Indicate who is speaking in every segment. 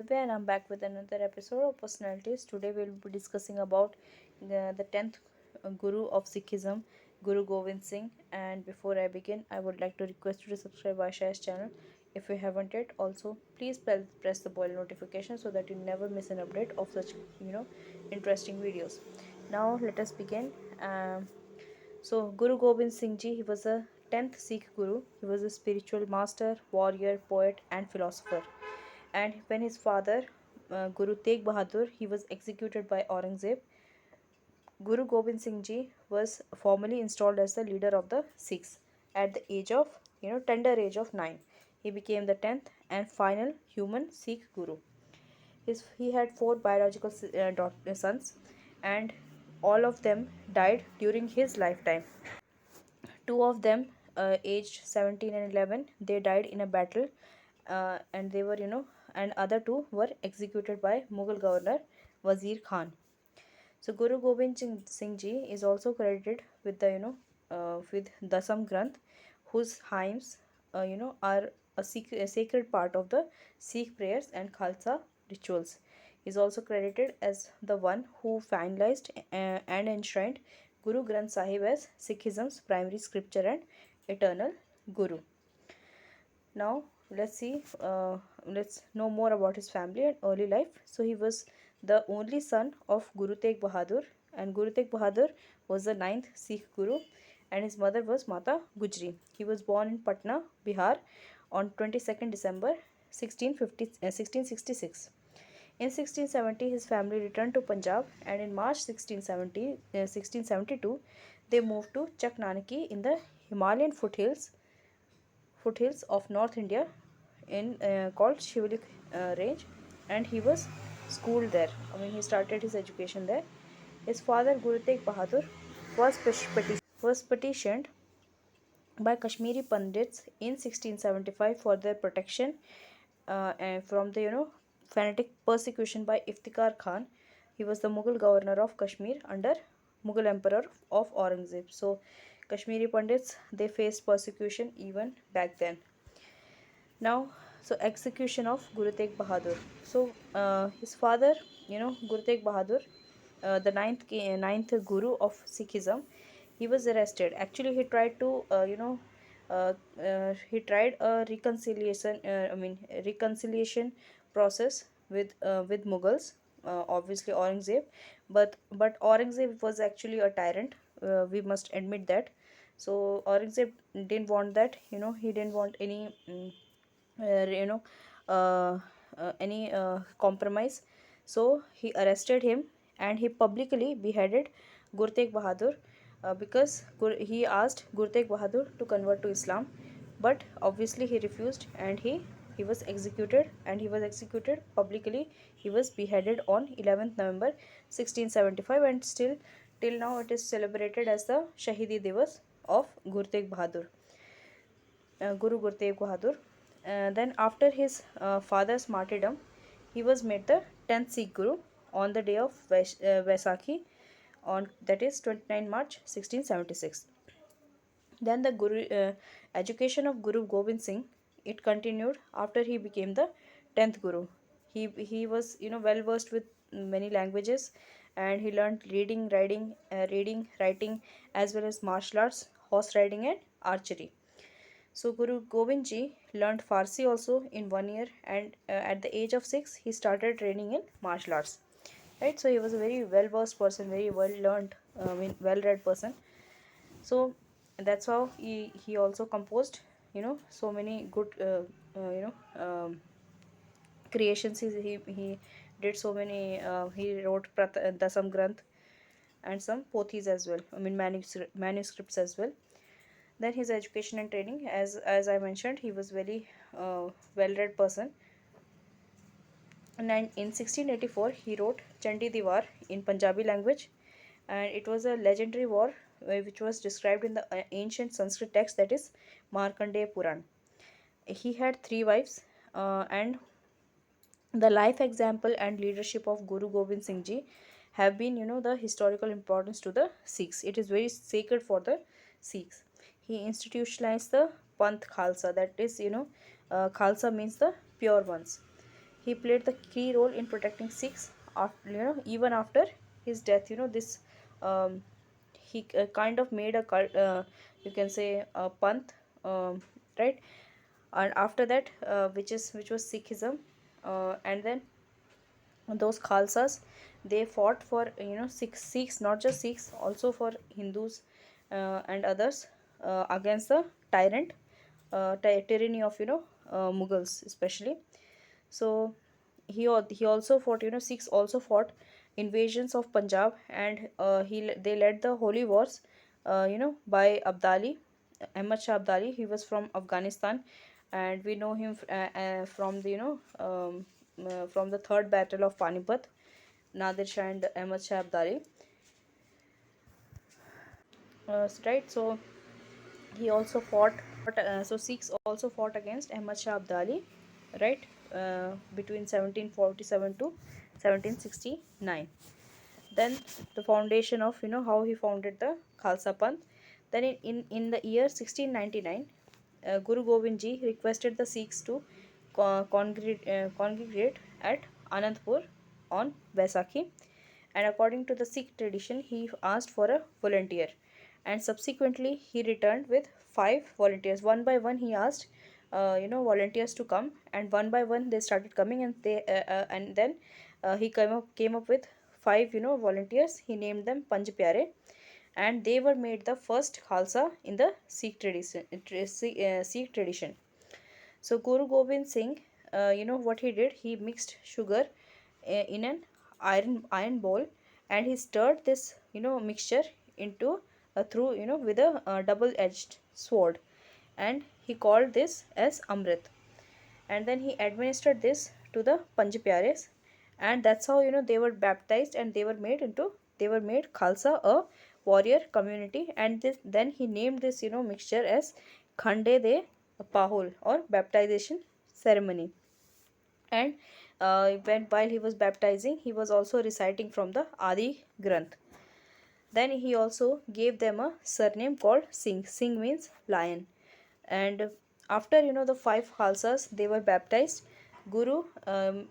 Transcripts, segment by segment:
Speaker 1: Divya and I'm back with another episode of Personalities. Today we'll be discussing about the 10th Guru of Sikhism, Guru Gobind Singh. And before I begin, I would like to request you to subscribe Aisha's channel if you haven't yet. Also, please press the bell notification so that you never miss an update of such interesting videos. Now let us begin. Um, Guru Gobind Singh Ji, he was a 10th Sikh Guru. He was a spiritual master, warrior, poet, and philosopher. And when his father, Guru Tegh Bahadur, he was executed by Aurangzeb, Guru Gobind Singh Ji was formally installed as the leader of the Sikhs at the age of, tender age of 9. He became the 10th and final human Sikh Guru. He had four biological sons, and all of them died during his lifetime. Two of them, aged 17 and 11, they died in a battle, and they were, and other two were executed by Mughal governor Wazir Khan. So Guru Gobind Singh Ji is also credited with with Dasam Granth, whose hymns, are a sacred part of the Sikh prayers and Khalsa rituals. He is also credited as the one who finalized and enshrined Guru Granth Sahib as Sikhism's primary scripture and eternal Guru. Now let's know more about his family and early life. So he was the only son of Guru Tegh Bahadur, and Guru Tegh Bahadur was the ninth Sikh Guru, and his mother was Mata Gujri. He was born in Patna, Bihar, on 22nd December 1666. In 1670, his family returned to Punjab, and in March 1672, they moved to Chak Nanaki in the Himalayan foothills of North India in called Shivalik range, and he was schooled there. He started his education there. His father Guru Tegh Bahadur was petitioned by Kashmiri Pandits in 1675 for their protection and from the fanatic persecution by Iftikhar Khan. He was the Mughal governor of Kashmir under Mughal Emperor of Aurangzeb. So Kashmiri Pandits, they faced persecution even back then. Now, so execution of Guru Tegh Bahadur. So his father, Guru Tegh Bahadur, the ninth Guru of Sikhism, he was arrested. Actually, he tried to, he tried a reconciliation process with Mughals, obviously Aurangzeb, but Aurangzeb was actually a tyrant. We must admit that. So Aurangzeb didn't want that. He didn't want you know any compromise. So he arrested him and he publicly beheaded Gur Tegh Bahadur, because he asked Gur Tegh Bahadur to convert to Islam, but obviously he refused, and he was executed, and he was executed publicly. He was beheaded on 11th November 1675, and still till now it is celebrated as the Shahidi Divas of Gur Tegh Bahadur, Guru Gur Tegh Bahadur. Then, after his father's martyrdom, he was made the 10th Sikh Guru on the day of Vaisakhi, on that is 29 March 1676. Then the education of Guru Gobind Singh, it continued after he became the 10th Guru. He was well versed with many languages, and he learned reading, writing, as well as martial arts, horse riding, and archery. So Guru Gobind Ji learned Farsi also in 1 year, and at the age of 6, he started training in martial arts. Right, so he was a very well versed person, very well learned, well read person. So that's how he also composed, so many good, creations. He did so many. He wrote Dasam Granth and some pothis as well. Manuscripts as well. Then his education and training, as I mentioned, he was very well-read person. And in 1684, he wrote Chandi Diwar in Punjabi language, and it was a legendary war which was described in the ancient Sanskrit text, that is Markandeya Puran. He had three wives, and the life example and leadership of Guru Gobind Singh Ji have been, the historical importance to the Sikhs. It is very sacred for the Sikhs. He institutionalized the Panth Khalsa, that is, Khalsa means the pure ones. he played the key role in protecting Sikhs after, even after his death. This um, he kind of made a cult, you can say a panth, right? And after that, which was Sikhism, and then those Khalsas, they fought for, Sikhs, not just Sikhs, also for Hindus and others, against the tyrant, tyranny of, Mughals especially. So he also fought, Sikhs also fought invasions of Punjab, and they led the holy wars, by Abdali, Ahmad Shah Abdali. He was from Afghanistan, and we know him from the, from the third battle of Panipat, Nadir Shah and Ahmad Shah Abdali. Right, so he also fought, so Sikhs also fought against Ahmad Shah Abdali, right, between 1747 to 1769. Then the foundation of, how he founded the Khalsa Panth. Then in the year 1699, Guru Gobind Ji requested the Sikhs to congregate at Anandpur on Vaisakhi, and according to the Sikh tradition, he asked for a volunteer, and subsequently he returned with five volunteers. One by one, he asked, volunteers to come, and one by one they started coming, and then he came up with five, volunteers. He named them Panj Pyare, and they were made the first Khalsa in the Sikh tradition. Sikh tradition. So Guru Gobind Singh, what he did? He mixed sugar in an iron bowl, and he stirred this, mixture into through, with a double-edged sword, and he called this as Amrit. And then he administered this to the Panj Pyares, and that's how, they were baptized, and they were made Khalsa, a warrior community. And then he named this, mixture as Khande de Pahul, or baptization ceremony. And while he was baptizing, he was also reciting from the Adi Granth. Then he also gave them a surname called Singh. Singh means lion. And after, the five Khalsas, they were baptized. Guru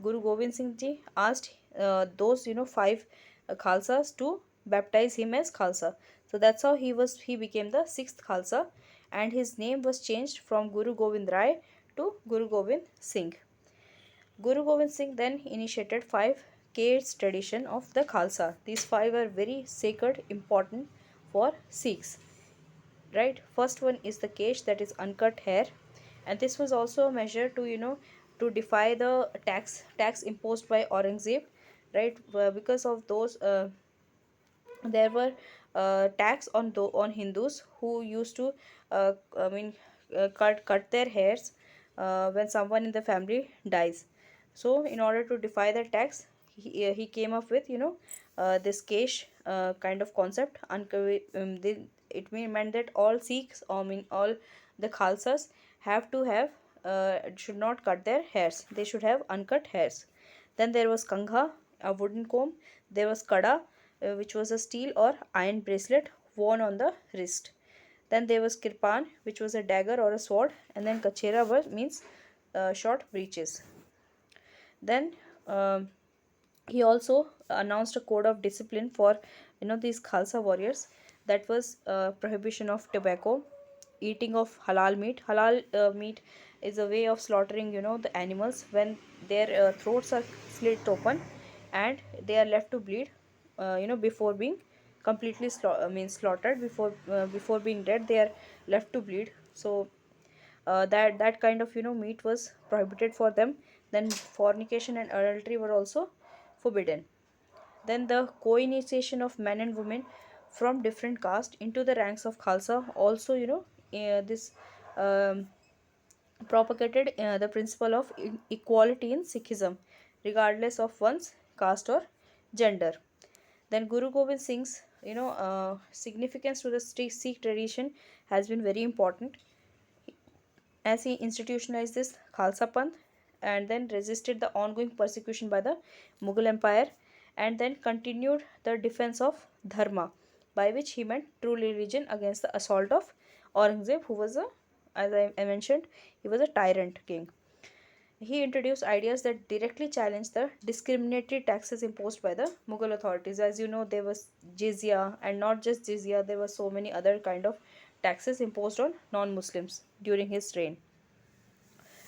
Speaker 1: Gobind Singh Ji asked those, five Khalsas to baptize him as Khalsa. So that's how he became the sixth Khalsa, and his name was changed from Guru Gobind Rai to Guru Gobind Singh. Guru Gobind Singh then initiated five K's tradition of the Khalsa. These five are very sacred, important for Sikhs. Right? First one is the Kesh, that is uncut hair, and this was also a measure to, to defy the tax imposed by Aurangzeb. Right? Because of those, there were tax on Hindus who used to, I mean, cut their hairs when someone in the family dies. So in order to defy the tax, he came up with, this Kesh kind of concept. Meant that all Sikhs, I mean all the Khalsas, have to have, should not cut their hairs. They should have uncut hairs. Then there was Kangha, a wooden comb. There was Kada, which was a steel or iron bracelet worn on the wrist. Then there was Kirpan, which was a dagger or a sword. And then Kachera means short breeches. Then he also announced a code of discipline for, these Khalsa warriors. That was prohibition of tobacco, eating of halal meat. Halal meat is a way of slaughtering, the animals when their throats are slit open, and they are left to bleed, before being completely slaughtered. Before being dead, they are left to bleed. So that kind of, meat was prohibited for them. Then fornication and adultery were also forbidden. Then the co-initiation of men and women from different caste into the ranks of Khalsa also, this um, propagated the principle of equality in Sikhism, regardless of one's caste or gender. Then Guru Gobind Singh's, significance to the Sikh tradition has been very important, as he institutionalized this Khalsa Panth, and then resisted the ongoing persecution by the Mughal Empire, and then continued the defense of Dharma, by which he meant true religion, against the assault of Aurangzeb, who was a, as I mentioned, he was a tyrant king. He introduced ideas that directly challenged the discriminatory taxes imposed by the Mughal authorities. As you know, there was jizya, and not just jizya, there were so many other kind of taxes imposed on non-Muslims during his reign.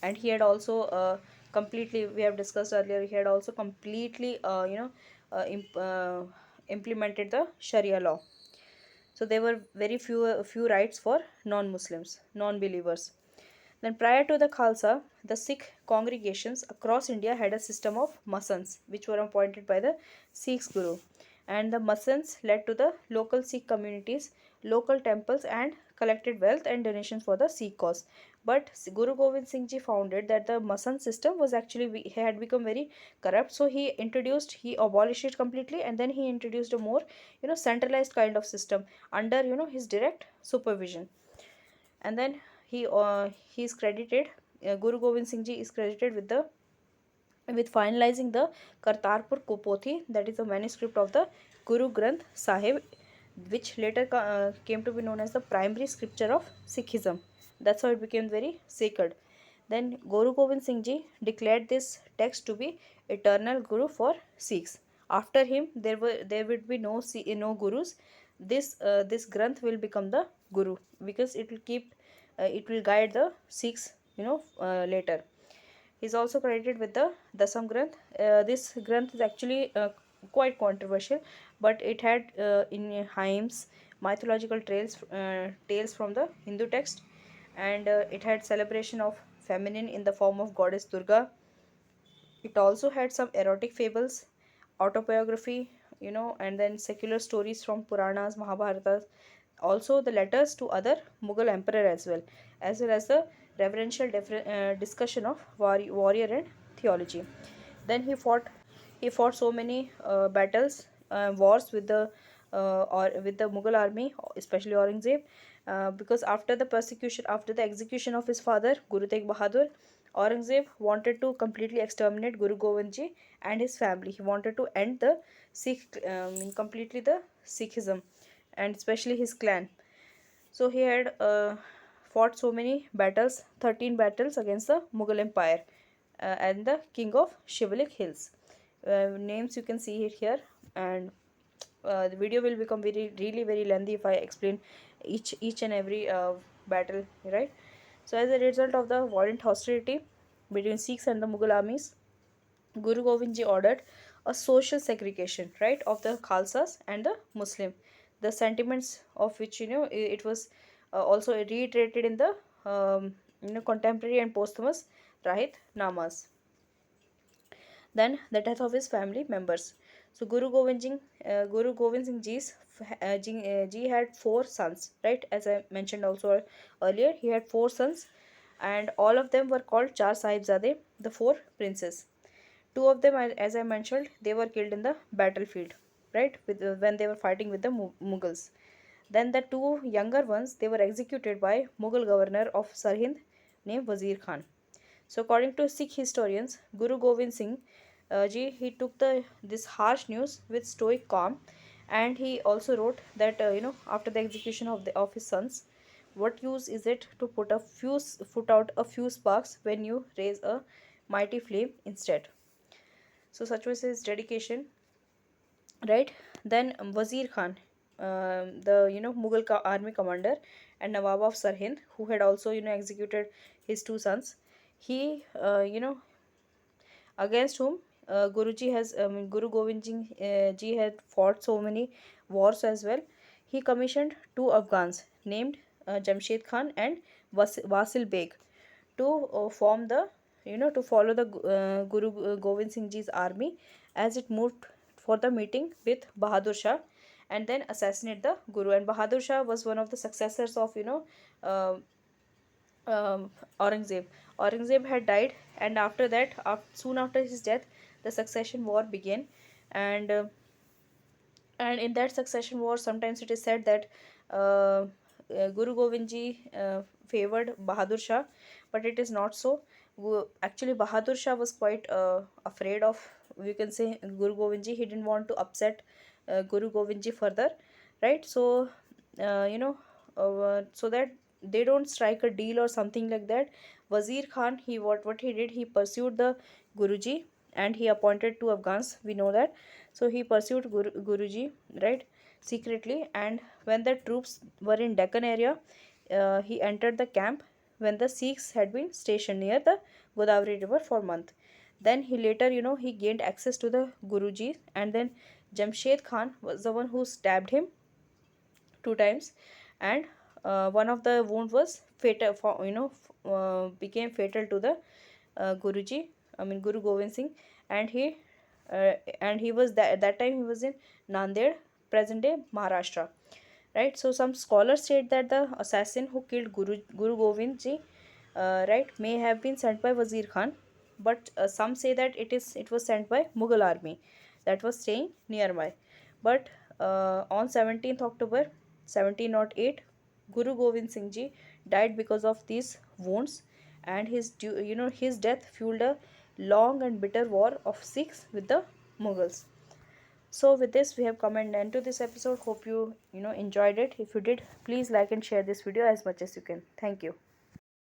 Speaker 1: And he had also completely, we have discussed earlier, he had also completely implemented the Sharia law. So there were very few rights for non-Muslims, non-believers. Then, prior to the Khalsa, the Sikh congregations across India had a system of masans, which were appointed by the Sikhs Guru. And the masans led to the local Sikh communities, local temples, and collected wealth and donations for the Sikh cause. But Guru Gobind Singh Ji founded that the masan system was actually had become very corrupt. So he abolished it completely, and then he introduced a more centralized kind of system under his direct supervision. And then he is credited, Guru Gobind Singh Ji is credited with finalizing the Kartarpur Pothi, that is a manuscript of the Guru Granth Sahib, which later came to be known as the primary scripture of Sikhism. That's how it became very sacred. Then Guru Gobind Singh Ji declared this text to be eternal Guru for Sikhs. After him, there would be no gurus. This Granth will become the Guru, because it will guide the Sikhs later. He is also credited with the Dasam Granth. This Granth is actually quite controversial, but it had in hymns, mythological tales from the Hindu text, and it had celebration of feminine in the form of goddess Durga. It also had some erotic fables, autobiography, and then secular stories from Puranas, Mahabharatas, also the letters to other Mughal emperor as well as the reverential discussion of warrior and theology. Then he fought so many battles, wars with the Mughal army, especially Aurangzeb, because after the execution of his father Guru Tegh Bahadur, Aurangzeb wanted to completely exterminate Guru Gobind Ji and his family. He wanted to end the completely the Sikhism, and especially his clan. So he had fought so many battles, 13 battles against the Mughal Empire and the king of Shivalik Hills. Names you can see it here, and the video will become really very lengthy if I explain each and every battle, right? So as a result of the violent hostility between Sikhs and the Mughal armies, Guru Gobind Ji ordered a social segregation, right, of the Khalsas and the Muslim. The sentiments of which it was also reiterated in the contemporary and posthumous Rahit Namas. Then the death of his family members. So Guru Gobind Singh Ji had four sons, right? As I mentioned also earlier, he had four sons, and all of them were called Char Sahibzade, the four princes. Two of them, as I mentioned, they were killed in the battlefield, right? When they were fighting with the Mughals. Then the two younger ones, they were executed by Mughal governor of Sarhind named Wazir Khan. So according to Sikh historians, Guru Gobind Singh Ji, he took this harsh news with stoic calm, and he also wrote that after the execution of his sons, what use is it to put out a few sparks when you raise a mighty flame instead? So such was his dedication, right? Then Wazir Khan, the Mughal army commander and Nawab of Sarhind, who had also executed his two sons, he against whom Guru Gobind Ji had fought so many wars as well. He commissioned two Afghans named Jamshed Khan and Wasil Beg to form the to follow the Guru Gobind Singh Ji's army as it moved for the meeting with Bahadur Shah, and then assassinate the Guru. And Bahadur Shah was one of the successors of uh, Aurangzeb. Aurangzeb had died, and after that, soon after his death, the succession war began, and in that succession war, sometimes it is said that Guru Gobind Ji favored Bahadur Shah, but it is not so. Actually, Bahadur Shah was quite afraid of, we can say, Guru Gobind Ji. He didn't want to upset Guru Gobind Ji further, right? So, so that they don't strike a deal or something like that. Wazir Khan, what he did, he pursued the Guruji and he appointed two Afghans. We know that. So he pursued Guruji, right, secretly. And when the troops were in Deccan area, he entered the camp when the Sikhs had been stationed near the Godavari river for a month. Then he later, he gained access to the Guruji, and then Jamshed Khan was the one who stabbed him two times, and one of the wound was fatal for, became fatal to the Guruji, I mean Guru Gobind Singh, and he was that at that time he was in Nanded, present day Maharashtra, right? So some scholars state that the assassin who killed Guru Gobind Ji, right, may have been sent by Wazir Khan, but some say that it was sent by Mughal army that was staying nearby. But on 17th October 1708, Guru Gobind Singh Ji died because of these wounds, and his death fueled a long and bitter war of Sikhs with the Mughals. So with this, we have come and end to this episode. Hope you enjoyed it. If you did, please like and share this video as much as you can. Thank you.